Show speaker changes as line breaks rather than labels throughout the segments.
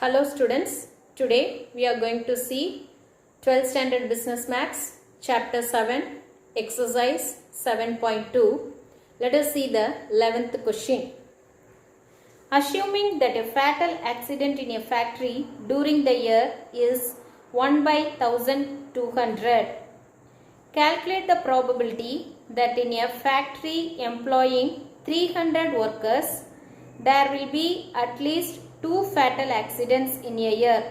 Hello students, today we are going to see 12th standard business maths chapter 7 exercise 7.2. Let us see the 11th question. Assuming that a fatal accident in a factory during the year is 1 by 1200, calculate the probability that in a factory employing 300 workers there will be at least 2 fatal accidents in a year,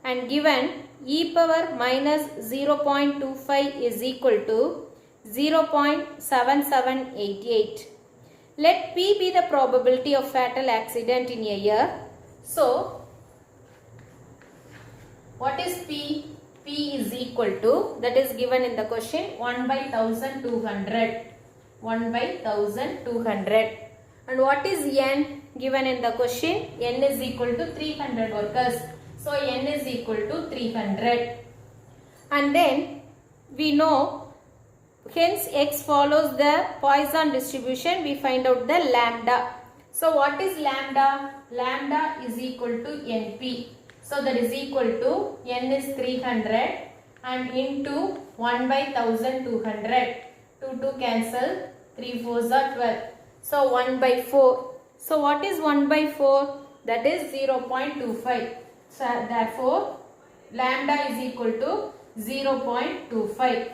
and given e power minus 0.25 is equal to 0.7788. Let P be the probability of fatal accident in a year. So, what is P? P is equal to, that is given in the question, 1 by 1200. 1 by 1200. And what is N? Given in the question, N is equal to 300 workers. So, N is equal to 300. And then, we know, hence X follows the Poisson distribution, we find out the lambda. So, what is lambda? Lambda is equal to NP. So, that is equal to N is 300 and into 1 by 1200. 2 cancel, 3 4s are 12. So, 1 by 4. So, what is 1 by 4? That is 0.25. So, therefore, lambda is equal to 0.25.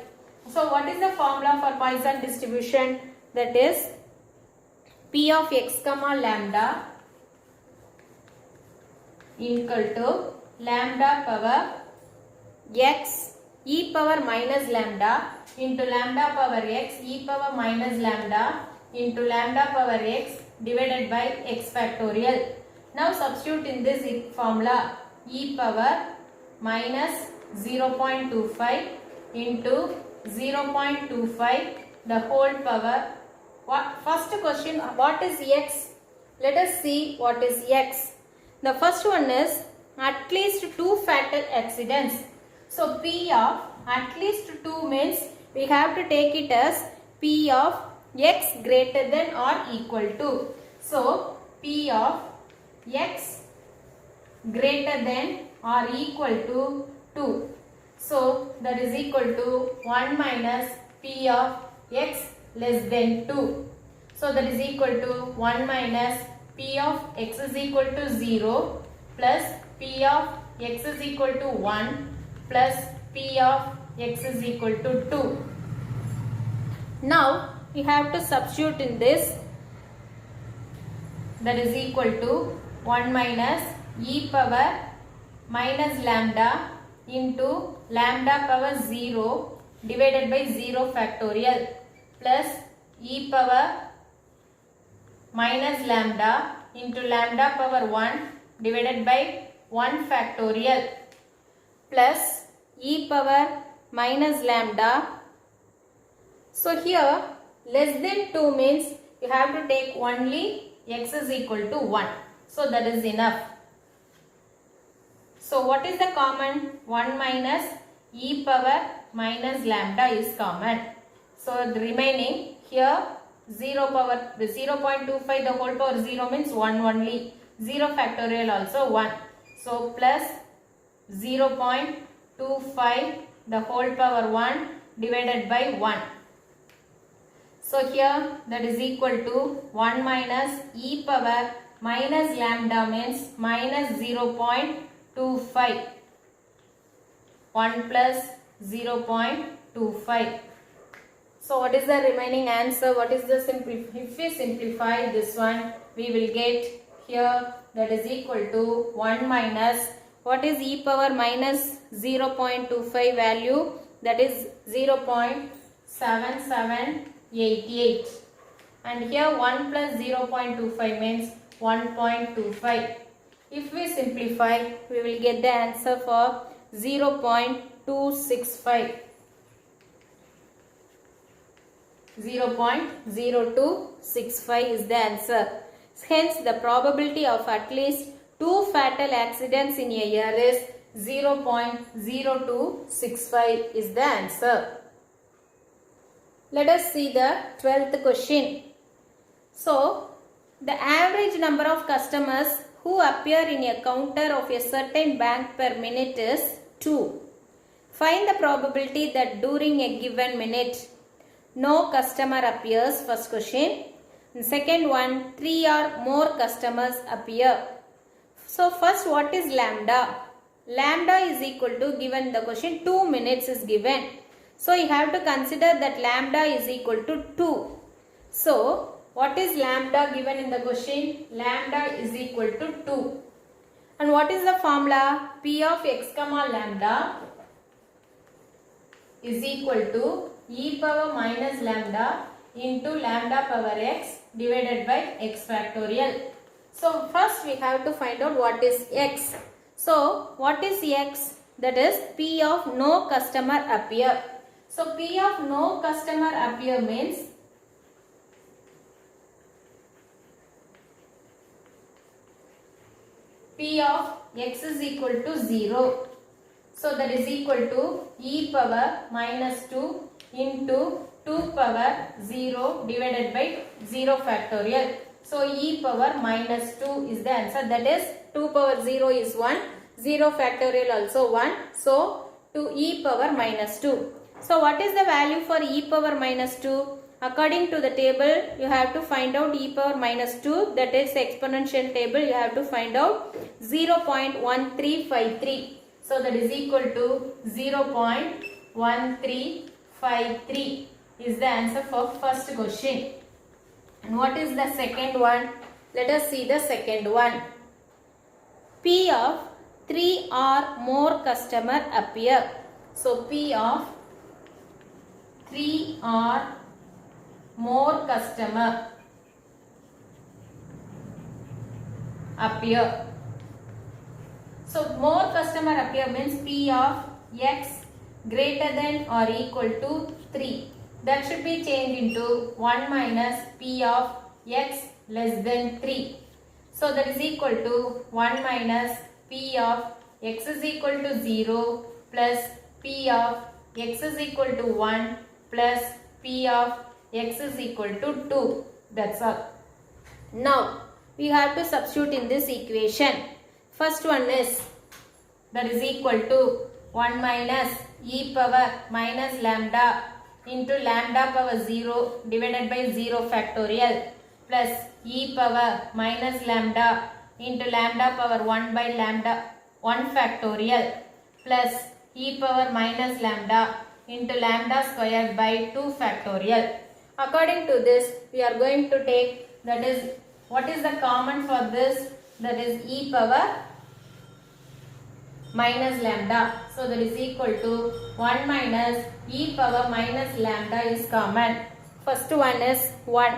So, what is the formula for Poisson distribution? That is P of x comma lambda equal to lambda power x e power minus lambda into lambda power x e power minus lambda into lambda power x divided by x factorial. Now substitute in this formula e power minus 0.25 into 0.25 the whole power. First question, what is x? Let us see what is x. The first one is at least 2 fatal accidents. So P of at least 2 means we have to take it as P of x greater than or equal to. So P of x greater than or equal to 2. So that is equal to 1 minus P of x less than 2. So that is equal to 1 minus P of x is equal to 0 plus P of x is equal to 1 plus P of x is equal to 2. Now we have to substitute in this, that is equal to 1 minus e power minus lambda into lambda power 0 divided by 0 factorial plus e power minus lambda into lambda power 1 divided by 1 factorial plus e power minus lambda. So here less than 2 means you have to take only x is equal to 1. So that is enough. So what is the common? 1 minus e power minus lambda is common. So the remaining here 0 power 0.25 the whole power 0 means 1 only. 0 factorial also 1. So plus 0.25 the whole power 1 divided by 1. So here that is equal to 1 minus e power minus lambda means minus 0.25. 1 plus 0.25. So what is the remaining answer? What is the if we simplify this one, we will get here that is equal to 1 minus, what is e power minus 0.25 value? That is 0.7788. And here 1 plus 0.25 means 1.25. If we simplify, we will get the answer for 0.265. 0.0265 is the answer. Hence, the probability of at least 2 fatal accidents in a year is 0.0265 is the answer. Let us see the 12th question. So, the average number of customers who appear in a counter of a certain bank per minute is 2. Find the probability that during a given minute no customer appears, first question. And second one, 3 or more customers appear. So first, what is lambda? Lambda is equal to, given the question, 2 minutes is given. So you have to consider that lambda is equal to 2. So what is lambda given in the question? Lambda is equal to 2. And what is the formula? P of x comma lambda is equal to e power minus lambda into lambda power x divided by x factorial. So first we have to find out what is x. So what is x? That is P of no customer appear. So P of no customer appear means P of x is equal to 0. So that is equal to e power minus 2 into 2 power 0 divided by 0 factorial. So e power minus 2 is the answer. That is 2 power 0 is 1. 0 factorial also 1. So to e power minus 2. So what is the value for e power minus 2? According to the table, you have to find out e power minus 2. That is exponential table. You have to find out 0.1353. So that is equal to 0.1353 is the answer for first question. And what is the second one? Let us see the second one. P of 3 or more customer appear. So P of 3 or more customer appear. So more customer appear means P of x greater than or equal to 3. That should be changed into 1 minus P of x less than 3. So that is equal to 1 minus P of x is equal to 0 plus P of x is equal to 1 plus P of x is equal to 2. That's all. Now we have to substitute in this equation. First one is, that is equal to 1 minus e power minus lambda into lambda power 0 divided by 0 factorial plus e power minus lambda into lambda power 1 by lambda 1 factorial plus e power minus lambda into lambda square by 2 factorial. According to this, we are going to take, that is, what is the common for this? That is e power minus lambda. So that is equal to 1 minus e power minus lambda is common. First one is 1.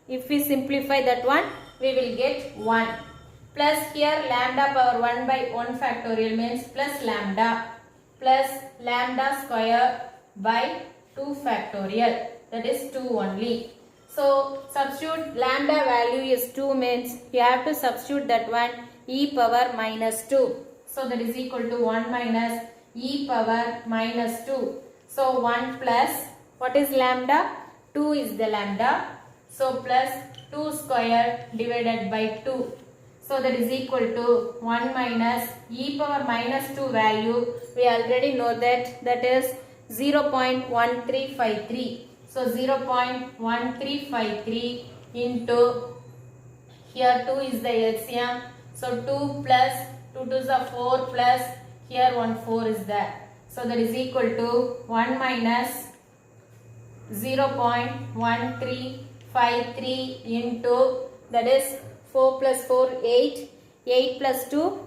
If we simplify that one, we will get 1. Plus here lambda power 1 by 1 factorial means plus lambda square by 2 factorial. That is 2 only. So substitute lambda value is 2 means you have to substitute that one e power minus 2. So that is equal to 1 minus e power minus 2. So 1 plus, what is lambda? 2 is the lambda. So plus 2 square divided by 2. So that is equal to 1 minus e power minus 2 value. We already know that is 0.1353. So 0.1353 into, here 2 is the LCM. So 2 plus 2 2s are 4 plus here 1 4 is there. So that is equal to 1 minus 0.1353 into, that is 4 plus 4 8, 8 plus 2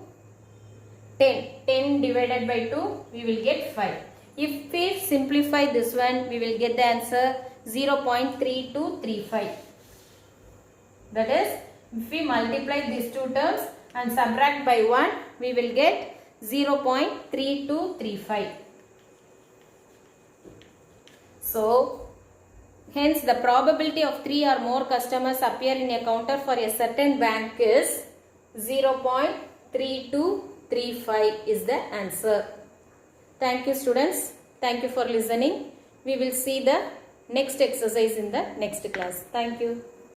10, 10 divided by 2 we will get 5. If we simplify this one, we will get the answer 0.3235. That is, if we multiply these two terms and subtract by 1, we will get 0.3235. So, hence the probability of 3 or more customers appear in a counter for a certain bank is 0.3235 is the answer. Thank you students. Thank you for listening. We will see the next exercise in the next class. Thank you.